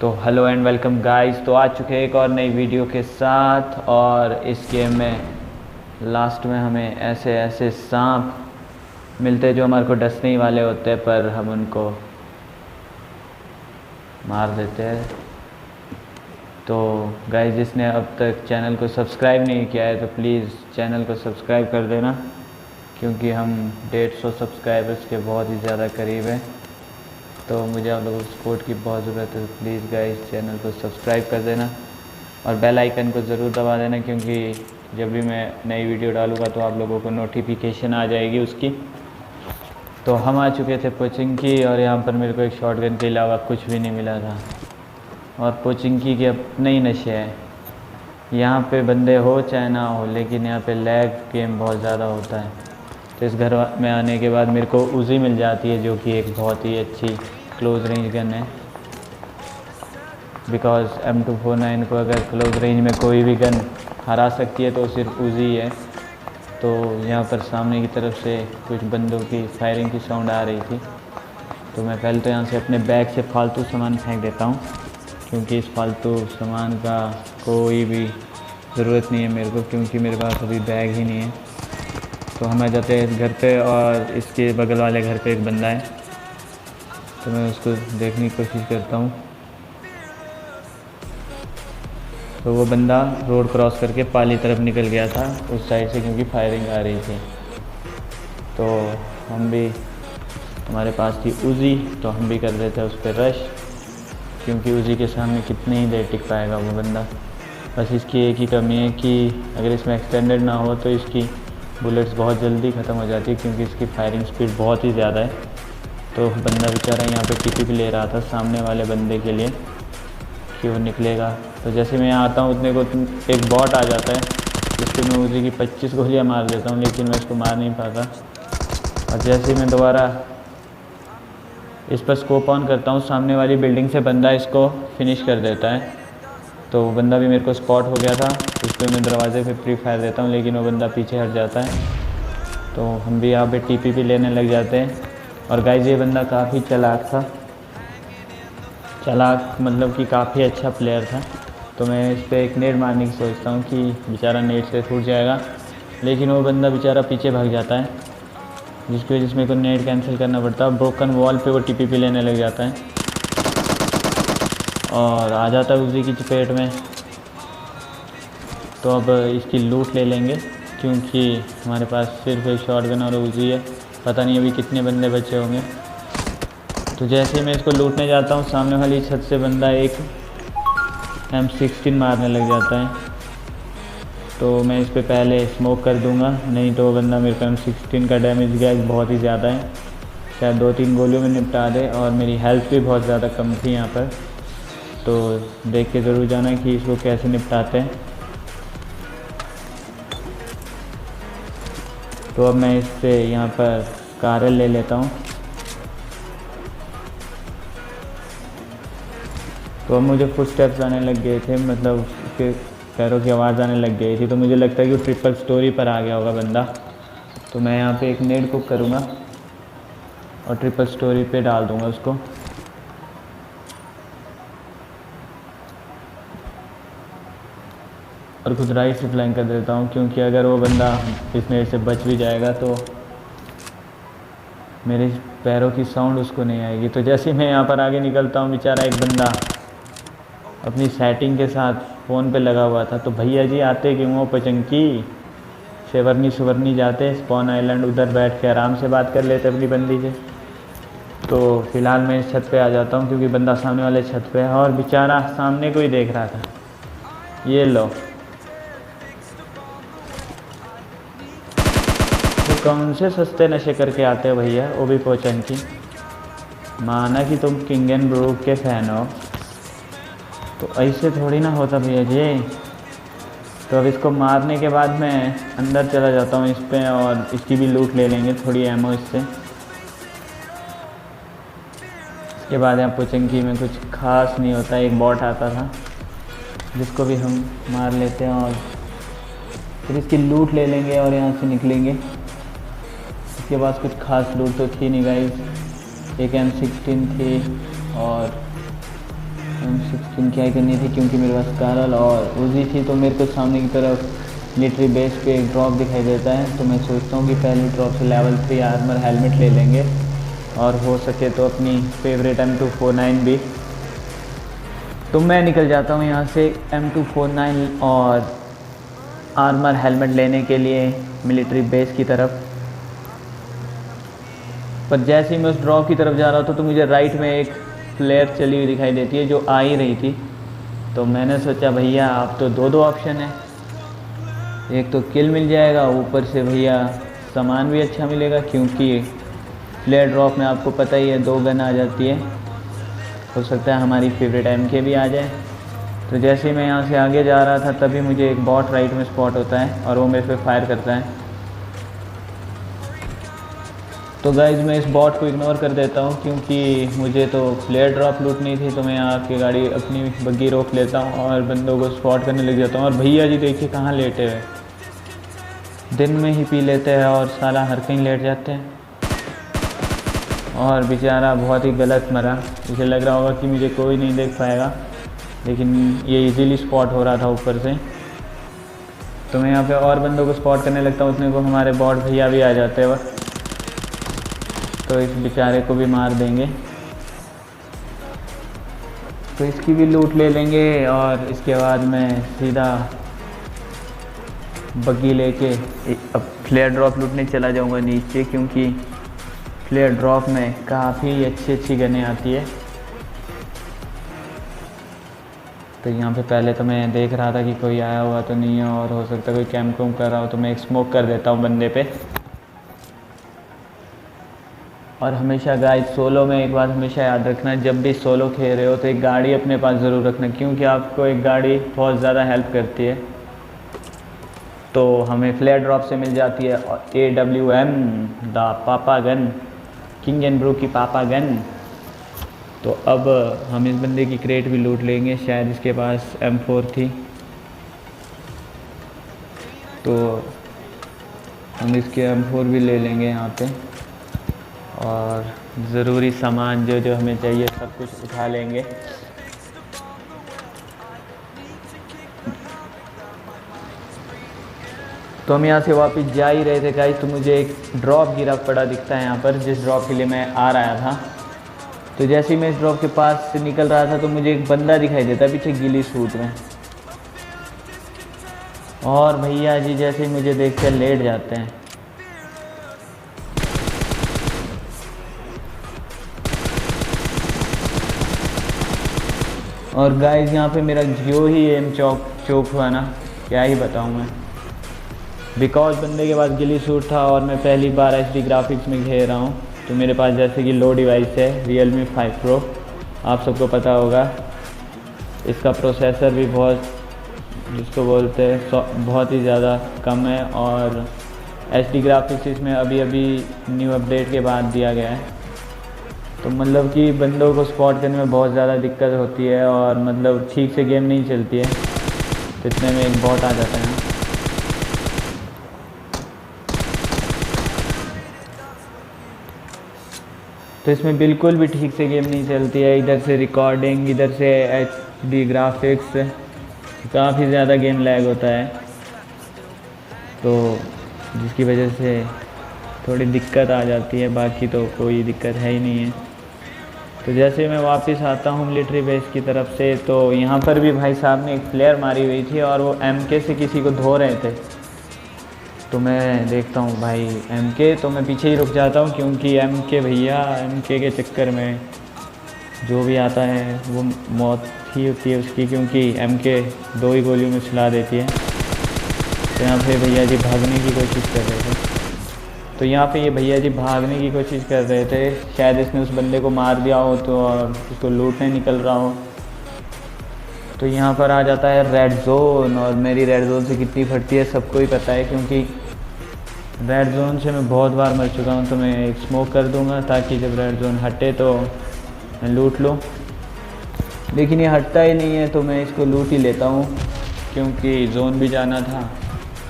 तो hello and welcome guys. तो आ चुके हैं एक और नई वीडियो के साथ। और इस गेम में लास्ट में हमें ऐसे ऐसे सांप मिलते हैं जो हमारे को डसने ही वाले होते हैं, पर हम उनको मार देते हैं। तो गाइस, जिसने अब तक चैनल को सब्सक्राइब नहीं किया है तो प्लीज़ चैनल को सब्सक्राइब कर देना, क्योंकि हम 150 सब्सक्राइबर्स के बहुत ही ज़्यादा करीब हैं। तो मुझे आप लोगों को सपोर्ट की बहुत ज़रूरत है। तो प्लीज़ गाइस चैनल को सब्सक्राइब कर देना और बेल आइकन को ज़रूर दबा देना, क्योंकि जब भी मैं नई वीडियो डालूँगा तो आप लोगों को नोटिफिकेशन आ जाएगी उसकी। तो हम आ चुके थे पोचिंकी, और यहाँ पर मेरे को एक शॉटगन के अलावा कुछ भी नहीं मिला था। और पोचिंकी के अपने ही नशे हैं। यहाँ पे बंदे हो चाहे ना हो, लेकिन यहाँ पे लैग गेम बहुत ज़्यादा होता है। तो इस घर में आने के बाद मेरे को उजी मिल जाती है, जो कि एक बहुत ही अच्छी क्लोज रेंज गन है। बिकॉज M249 को अगर क्लोज रेंज में कोई भी गन हरा सकती है तो सिर्फ उजी है। तो यहाँ पर सामने की तरफ से कुछ बंदों की फायरिंग की साउंड आ रही थी। तो मैं पहले तो यहाँ से अपने बैग से फालतू सामान फेंक देता हूँ, क्योंकि इस फालतू सामान का कोई भी ज़रूरत नहीं है मेरे को, क्योंकि मेरे पास अभी बैग ही नहीं है। तो हम आ जाते हैं इस घर पे, और इसके बगल वाले घर पे एक बंदा है, तो मैं उसको देखने की कोशिश करता हूँ। तो वो बंदा रोड क्रॉस करके पाली तरफ निकल गया था उस साइड से, क्योंकि फायरिंग आ रही थी। तो हम भी, हमारे पास थी उजी, तो हम भी कर रहे थे उस पर रश, क्योंकि उजी के सामने कितनी ही देर टिक पाएगा वो बंदा। बस इसकी एक ही कमी है कि अगर इसमें एक्सटेंडेड ना हो तो इसकी बुलेट्स बहुत जल्दी ख़त्म हो जाती है, क्योंकि इसकी फायरिंग स्पीड बहुत ही ज़्यादा है। तो बंदा बेचारा यहाँ पे टीपी भी ले रहा था सामने वाले बंदे के लिए कि वो निकलेगा। तो जैसे मैं यहाँ आता हूँ उतने को एक बॉट आ जाता है, जिसको मैं उसी की 25 गोलियाँ मार देता हूँ, लेकिन मैं उसको मार नहीं पाता। और जैसे ही मैं दोबारा इस पर स्कोप ऑन करता हूँ, सामने वाली बिल्डिंग से बंदा इसको फिनिश कर देता है। तो वो बंदा भी मेरे को स्पॉट हो गया था। उस पर मैं दरवाजे पे प्री फायर देता हूँ, लेकिन वो बंदा पीछे हट जाता है। तो हम भी यहाँ पे टीपी भी लेने लग जाते हैं। और गाइस, ये बंदा काफ़ी चालाक था, चालाक मतलब कि काफ़ी अच्छा प्लेयर था। तो मैं इस पर एक नेट मारने की सोचता हूँ कि बेचारा नेट से छूट जाएगा, लेकिन वो बंदा बेचारा पीछे भाग जाता है, जिसकी वजह से मेरे को नेट कैंसिल करना पड़ता है। ब्रोकन वॉल पे वो टीपी लेने लग जाता है और आ जाता है उसी की चपेट में। तो अब इसकी लूट ले लेंगे, क्योंकि हमारे पास सिर्फ एक शॉटगन और उजी है। पता नहीं अभी कितने बंदे बचे होंगे। तो जैसे ही मैं इसको लूटने जाता हूँ, सामने वाली छत से बंदा एक M16 मारने लग जाता है। तो मैं इस पर पहले स्मोक कर दूंगा, नहीं तो बंदा मेरे को M16 का डैमेज गैस बहुत ही ज़्यादा है, शायद 2-3 गोलियों में निपटा दे। और मेरी हेल्थ भी बहुत ज़्यादा कम थी यहाँ पर। तो देख के ज़रूर जाना कि इसको कैसे निपटाते हैं। तो अब मैं इससे यहाँ पर कारल ले लेता हूँ। तो अब मुझे फुटस्टेप्स आने लग गए थे, मतलब उसके पैरों की आवाज़ आने लग गई थी। तो मुझे लगता है कि वो ट्रिपल स्टोरी पर आ गया होगा बंदा। तो मैं यहाँ पे एक नेट कुक करूँगा और ट्रिपल स्टोरी पे डाल दूँगा उसको। और खुद राइट से फ्लैंक कर देता हूँ, क्योंकि अगर वो बंदा इस नेट से बच भी जाएगा तो मेरे पैरों की साउंड उसको नहीं आएगी। तो जैसे ही मैं यहाँ पर आगे निकलता हूँ, बेचारा एक बंदा अपनी सेटिंग के साथ फ़ोन पे लगा हुआ था। तो भैया जी आते क्यों हो पोचिंकी, सेवर्नी जाते स्पॉन आइलैंड, उधर बैठ के आराम से बात कर लेते अपनी बंदी से। तो फ़िलहाल मैं इस छत पे आ जाता हूँ, क्योंकि बंदा सामने वाले छत पे है और बेचारा सामने को ही देख रहा था। ये लो, तो कौन से सस्ते नशे करके आते हो भैया, वो भी पोचिंकी। माना कि तुम किंग एंड ब्रूक के फ़ैन हो, तो ऐसे थोड़ी ना होता भैया जी। तो अब इसको मारने के बाद मैं अंदर चला जाता हूँ इस पे, और इसकी भी लूट ले लेंगे थोड़ी एमो इससे। इसके बाद यहाँ पोचिंकी में कुछ खास नहीं होता, एक बॉट आता था जिसको भी हम मार लेते हैं, और फिर इसकी लूट ले लेंगे और यहाँ से निकलेंगे। इसके बाद कुछ खास लूट तो थी नहीं गाइस। एक M16 थी और M16 क्या करनी थी, क्योंकि मेरे पास कारल और उजी थी। तो मेरे को सामने की तरफ मिलिट्री बेस पे एक ड्रॉप दिखाई देता है, तो मैं सोचता हूँ कि पहले ड्रॉप से लेवल 3 आर्मर हेलमेट ले लेंगे और हो सके तो अपनी फेवरेट M249 भी। तो मैं निकल जाता हूँ यहाँ से M249 और आर्मर हेलमेट लेने के लिए मिलिट्री बेस की तरफ। पर जैसे ही मैं उस ड्रॉप की तरफ जा रहा था तो मुझे राइट में एक फ्लेयर चली हुई दिखाई देती है जो आ ही रही थी। तो मैंने सोचा भैया आप तो दो ऑप्शन है, एक तो किल मिल जाएगा, ऊपर से भैया सामान भी अच्छा मिलेगा, क्योंकि फ्लेयर ड्रॉप में आपको पता ही है 2 गन आ जाती है। हो सकता है हमारी फेवरेट MK भी आ जाए। तो जैसे ही मैं यहाँ से आगे जा रहा था तभी मुझे एक बॉट राइट में स्पॉट होता है और वो मेरे पे फायर करता है। तो गाइज मैं इस बॉट को इग्नोर कर देता हूँ, क्योंकि मुझे तो फ्लेयर ड्रॉप लूटनी थी। तो मैं यहाँ की गाड़ी अपनी बग्गी रोक लेता हूँ और बंदों को स्पॉट करने लग जाता हूँ। और भैया जी देखिए कहाँ लेटे हुए, दिन में ही पी लेते हैं और साला हर कहीं लेट जाते हैं। और बेचारा बहुत ही गलत मरा, मुझे लग रहा होगा कि मुझे कोई नहीं देख पाएगा, लेकिन ये इजीली स्पॉट हो रहा था ऊपर से। तो मैं यहाँ पे और बंदों को स्पॉट करने लगता हूँ, उतने को हमारे बॉट भैया भी आ जाते हैं, तो इस बेचारे को भी मार देंगे। तो इसकी भी लूट ले लेंगे और इसके बाद मैं सीधा बग्गी लेके अब फ्लेयर ड्रॉप लूटने चला जाऊँगा नीचे, क्योंकि फ्लेयर ड्रॉप में काफ़ी अच्छी गनें आती है। तो यहाँ पे पहले तो मैं देख रहा था कि कोई आया हुआ तो नहीं है, और हो सकता है कोई कैंप कर रहा हो, तो मैं एक स्मोक कर देता हूँ बंदे पे। और हमेशा गाइस सोलो में एक बात हमेशा याद रखना, जब भी सोलो खेल रहे हो तो एक गाड़ी अपने पास ज़रूर रखना, क्योंकि आपको एक गाड़ी बहुत ज़्यादा हेल्प करती है। तो हमें फ्लेयर ड्रॉप से मिल जाती है AWM द पापा गन, किंग एंड ब्रू की पापा गन। तो अब हम इस बंदे की क्रेट भी लूट लेंगे, शायद इसके पास M4 थी, तो हम इसके M4 भी ले लेंगे यहाँ पे। और ज़रूरी सामान जो हमें चाहिए सब कुछ उठा लेंगे। तो हम यहाँ से वापस जा ही रहे थे गाइस, तो मुझे एक ड्रॉप गिरा पड़ा दिखता है यहाँ पर, जिस ड्रॉप के लिए मैं आ रहा था। तो जैसे ही मैं इस ड्रॉप के पास से निकल रहा था तो मुझे एक बंदा दिखाई देता है पीछे गीली सूट में, और भैया जी जैसे ही मुझे देख कर लेट जाते हैं। और गाइस यहाँ पे मेरा जो ही एम चौक हुआ ना, क्या ही बताऊँ मैं, बिकॉज बंदे के पास गिली सूट था और मैं पहली बार HD ग्राफिक्स में खेल रहा हूँ। तो मेरे पास जैसे कि लो डिवाइस है Realme 5 Pro, आप सबको पता होगा। इसका प्रोसेसर भी बहुत, जिसको बोलते हैं बहुत ही ज़्यादा कम है, और HD ग्राफिक्स इसमें अभी न्यू अपडेट के बाद दिया गया है। तो मतलब कि बंदों को स्पॉट करने में बहुत ज़्यादा दिक्कत होती है, और मतलब ठीक से गेम नहीं चलती है। तो इतने में एक बॉट आ जाता है। तो इसमें बिल्कुल भी ठीक से गेम नहीं चलती है, इधर से रिकॉर्डिंग, इधर से HD ग्राफिक्स, काफ़ी ज़्यादा गेम लैग होता है। तो जिसकी वजह से थोड़ी दिक्कत आ जाती है, बाकी तो कोई दिक्कत है ही नहीं है। तो जैसे मैं वापस आता हूँ मिलिट्री बेस की तरफ से, तो यहाँ पर भी भाई साहब ने एक फ्लेयर मारी हुई थी और वो MK से किसी को धो रहे थे। तो मैं देखता हूँ भाई MK, तो मैं पीछे ही रुक जाता हूँ, क्योंकि MK भैया, MK के चक्कर में जो भी आता है वो मौत ही होती है उसकी, क्योंकि MK 2 ही गोलियों में सुला देती है। तो यहाँ पे भैया जी भागने की कोशिश कर रहे थे, शायद इसने उस बंदे को मार दिया हो तो, और उसको लूटने निकल रहा हो। तो यहाँ पर आ जाता है रेड जोन, और मेरी रेड जोन से कितनी फटती है सबको ही पता है, क्योंकि रेड जोन से मैं बहुत बार मर चुका हूँ। तो मैं एक स्मोक कर दूँगा ताकि जब रेड जोन हटे तो मैं लूट लूँ, लेकिन ये हटता ही नहीं है। तो मैं इसको लूट ही लेता हूँ, क्योंकि जोन भी जाना था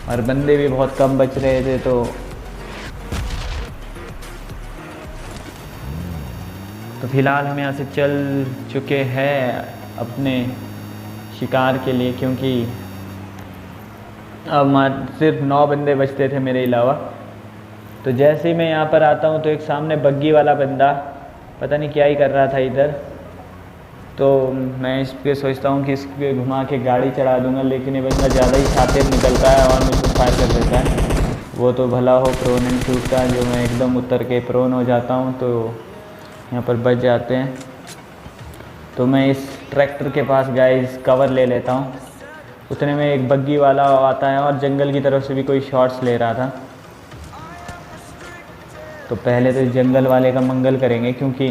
और बंदे भी बहुत कम बच रहे थे। तो फिलहाल हम यहाँ से चल चुके हैं अपने शिकार के लिए, क्योंकि अब सिर्फ 9 बंदे बचते थे मेरे अलावा। तो जैसे ही मैं यहाँ पर आता हूँ तो एक सामने बग्गी वाला बंदा पता नहीं क्या ही कर रहा था इधर। तो मैं इस पर सोचता हूँ कि इस पर घुमा के गाड़ी चढ़ा दूँगा, लेकिन ये बंदा ज़्यादा ही शातिर निकलता है और मुझे फायर कर देता है। वो तो भला हो प्रोन एंड शूट का, जो मैं एकदम उतर के प्रोन हो जाता हूँ तो यहाँ पर बच जाते हैं। तो मैं इस ट्रैक्टर के पास गाइस कवर ले लेता हूँ। उतने में एक बग्गी वाला आता है और जंगल की तरफ से भी कोई शॉट्स ले रहा था। तो पहले तो इस जंगल वाले का मंगल करेंगे, क्योंकि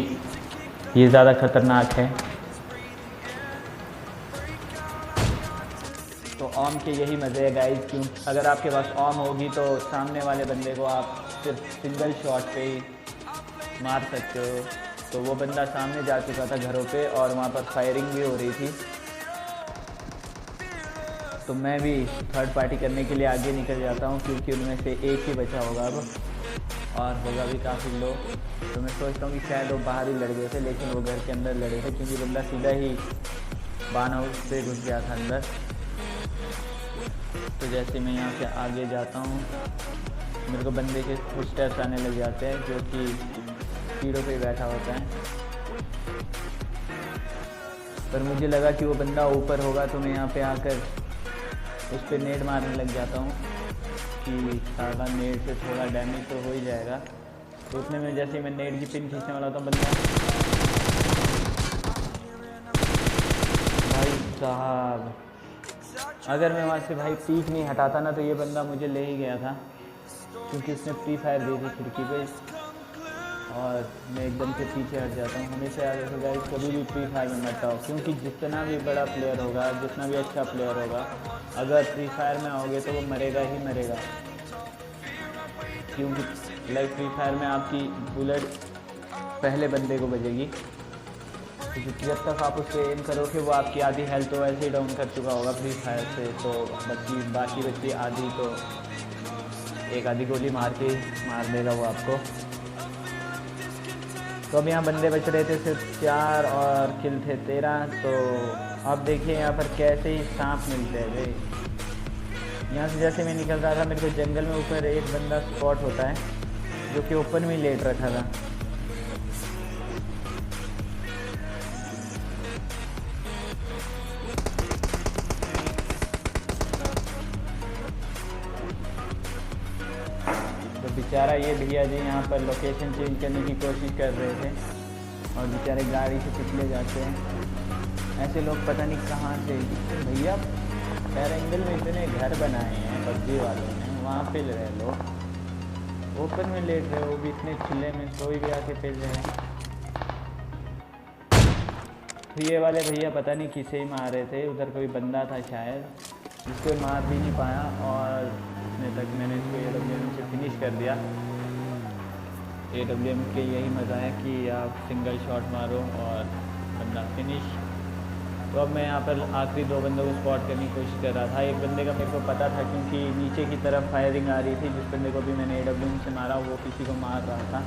ये ज़्यादा ख़तरनाक है। तो ऑम के यही मज़े है गाइस, क्यों अगर आपके पास ऑम होगी तो सामने वाले बंदे को आप सिर्फ सिंगल शॉट पे ही मार सकते हो। तो वो बंदा सामने जा चुका था घरों पे और वहाँ पर फायरिंग भी हो रही थी। तो मैं भी थर्ड पार्टी करने के लिए आगे निकल जाता हूँ, क्योंकि उनमें से एक ही बचा होगा अब और होगा भी काफ़ी लो। तो मैं सोचता हूँ कि शायद वो बाहर ही लड़ गए थे, लेकिन वो घर के अंदर लड़े थे, क्योंकि बंदा सीधा ही बान हाउस से घुस गया था अंदर। तो जैसे मैं यहाँ से आगे जाता हूँ मेरे को बंदे के फुटस्टेप्स आने लग जाते हैं, जो कि कीड़ों पे बैठा होता है। पर मुझे लगा कि वो बंदा ऊपर होगा, तो मैं यहाँ पे आकर उस पर नेट मारने लग जाता हूँ कि सारा नेट से थोड़ा डैमेज तो हो ही जाएगा। तो उतने में जैसे मैं नेट की पिन खींचने वाला था, बंदा भाई साहब, अगर मैं वहाँ से भाई पीक नहीं हटाता ना तो ये बंदा मुझे ले ही गया था, क्योंकि उसने फ्री फायर दी थी खिड़की पे और मैं एकदम से पीछे हट जाता हूँ। हमेशा याद रखो गाइस, कभी भी फ्री फायर में मत आओ, क्योंकि जितना भी बड़ा प्लेयर होगा, जितना भी अच्छा प्लेयर होगा, अगर फ्री फायर में आओगे तो वो मरेगा ही मरेगा। क्योंकि लाइक फ्री फायर में आपकी बुलेट पहले बंदे को बजेगी, तो जब तक आप उस पर एम करोगे वो आपकी आधी हेल्थ तो वैसे ही डाउन कर चुका होगा फ्री फायर से, तो बाकी बच्ची आधी, तो एक आधी गोली मार के मार देगा वो आपको। तो अब यहाँ बंदे बच रहे थे सिर्फ 4 और किल थे 13। तो अब देखिए यहाँ पर कैसे ही सांप मिलते हैं भाई। यहाँ से जैसे मैं निकल रहा था मेरे को जंगल में ऊपर एक बंदा स्पॉट होता है, जो कि ओपन में लेट रखा था। तो बेचारा ये भैया जी यहाँ पर लोकेशन चेंज करने की कोशिश कर रहे थे और बेचारे गाड़ी से पिछले जाते हैं। ऐसे लोग पता नहीं कहाँ से, भैया पैरेंगल में इतने घर बनाए हैं पबजी वालों ने, वहाँ पिल रहे लोग, ओपन में लेट रहे, वो भी इतने खुले में, कोई भी आके पिल रहे हैं। तो ये वाले भैया पता नहीं किसे ही मार रहे थे, उधर कोई बंदा था शायद जिसको मार भी नहीं पाया और इतने तक मैंने इसको AWM से फिनिश कर दिया। AWM के यही मज़ा है कि आप सिंगल शॉट मारो और बंदा फिनिश। तो अब मैं यहाँ पर आखिरी 2 बंदों को स्पॉट करने की कोशिश कर रहा था। एक बंदे का मेरे को पता था, क्योंकि नीचे की तरफ फायरिंग आ रही थी, जिस बंदे को भी मैंने AWM से मारा वो किसी को मार रहा था।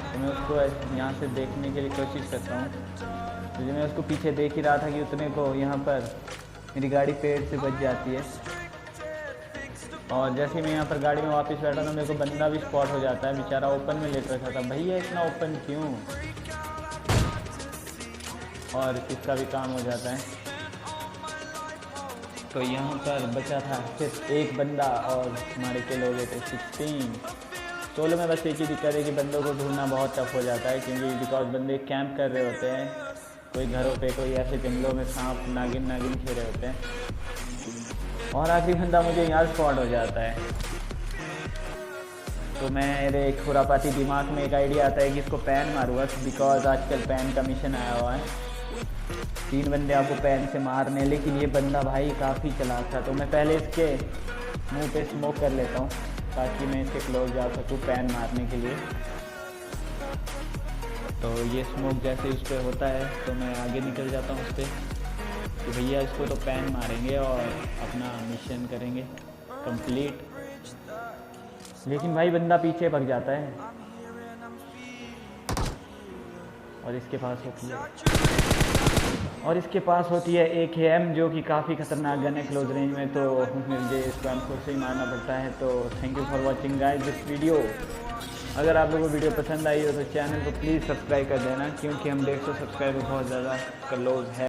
तो मैं उसको यहाँ से देखने के लिए कोशिश करता हूँ। तो मैं उसको पीछे देख ही रहा था कि उतने को यहाँ पर मेरी गाड़ी पेड़ से बच जाती है, और जैसे ही मैं यहाँ पर गाड़ी में वापस बैठा था मेरे को बंदा भी स्पॉट हो जाता है। बेचारा ओपन में लेट रखा था, भैया इतना ओपन क्यों, और इसका भी काम हो जाता है। तो यहाँ पर बचा था सिर्फ एक बंदा और हमारे किल हो गए थे 16। सोलो में बस एक ही दिक्कत है कि बंदों को ढूंढना बहुत टफ हो जाता है, क्योंकि बिकॉज बंदे कैंप कर रहे होते हैं, कोई घरों पे, कोई ऐसे जंगलों में सांप नागिन खेल रहे होते हैं, और आखिरी बंदा मुझे यहाँ स्पॉट हो जाता है। तो मेरे खुरापाती दिमाग में एक आइडिया आता है कि इसको पैन मारूंगा, बिकॉज आजकल पैन का मिशन आया हुआ है, 3 बंदे आपको पैन से मारने, लेकिन ये बंदा भाई काफ़ी चालाक था। तो मैं पहले इसके मुंह पे स्मोक कर लेता हूँ ताकि मैं इसके क्लोज जा सकूँ पैन मारने के लिए। तो ये स्मोक जैसे उस पर होता है तो मैं आगे निकल जाता हूँ उस पर कि भैया इसको तो पैन मारेंगे और अपना मिशन करेंगे कंप्लीट। लेकिन भाई बंदा पीछे भाग जाता है और इसके पास होती है AKM, जो कि काफ़ी खतरनाक गन है क्लोज रेंज में, तो मुझे इसको M4 से ही मारना पड़ता है। तो thank you for watching guys this video. अगर आप लोगों को वीडियो पसंद आई हो तो चैनल को प्लीज़ सब्सक्राइब कर देना, क्योंकि हम 150 सब्सक्राइबर बहुत ज़्यादा क्लोज है।